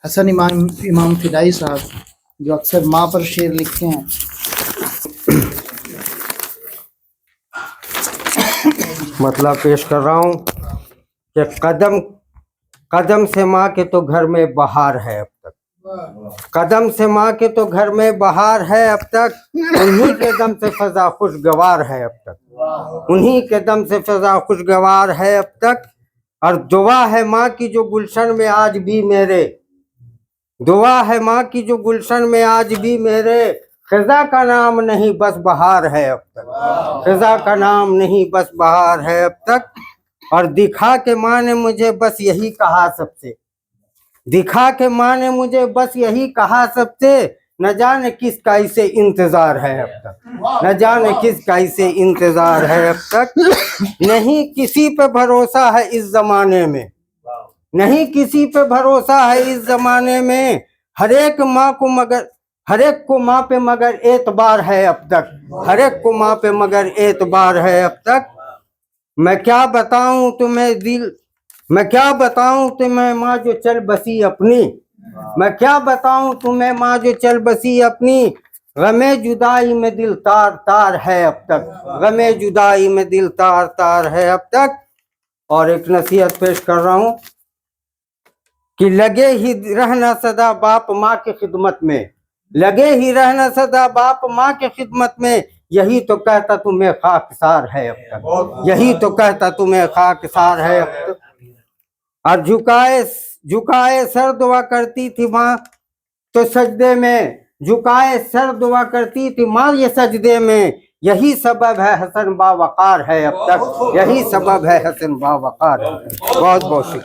हसन इमाम इमाम फिदाई साहब जो अक्सर माँ पर शेर लिखते हैं। मतलब पेश कर रहा हूँ कि कदम कदम से माँ के तो घर में बहार है अब तक, कदम से माँ के तो घर में बहार है अब तक, उन्हीं के दम से फजा खुशगवार है अब तक, उन्हीं के दम से फजा खुशगवार है अब तक। और दुआ है माँ की जो गुलशन में आज भी मेरे, दुआ है माँ की जो गुलशन में आज भी मेरे, खिजा का नाम नहीं बस बहार है अब तक, खिजा का नाम नहीं बस बहार है अब तक। और दिखा के माँ ने मुझे बस यही कहा सबसे, दिखा के माँ ने मुझे बस यही कहा सबसे, न जाने किसका इसे इंतजार है अब तक, न जाने किसका इसे इंतजार है अब तक। नहीं किसी पे भरोसा है इस जमाने में, नहीं किसी पे भरोसा है इस जमाने में, हर एक माँ को मगर हर एक को माँ पे मगर एतबार है अब तक, हर एक को माँ पे मगर एतबार है अब तक। मैं क्या बताऊं तुम्हें दिल, मैं क्या बताऊं तुम्हें माँ जो चल बसी अपनी, मैं क्या बताऊं तुम्हें माँ जो चल बसी अपनी, गमे जुदाई में दिल तार तार है अब तक, गमे जुदाई में दिल तार तार है अब तक। और एक नसीहत पेश कर रहा हूं कि लगे ही रहना सदा बाप माँ की खिदमत में, लगे ही रहना सदा बाप माँ की खिदमत में, यही तो कहता तुम्हें खाकसार है अब तक, यही तो कहता तुम्हें खाकसार है अब तक। और झुकाए झुकाए सर दुआ करती थी माँ तो सजदे में, झुकाए सर दुआ करती थी माँ ये सजदे में, यही सबब है हसन बावकार है अब तक, यही सबब है हसन बावकार। बहुत बहुत शुक्रिया।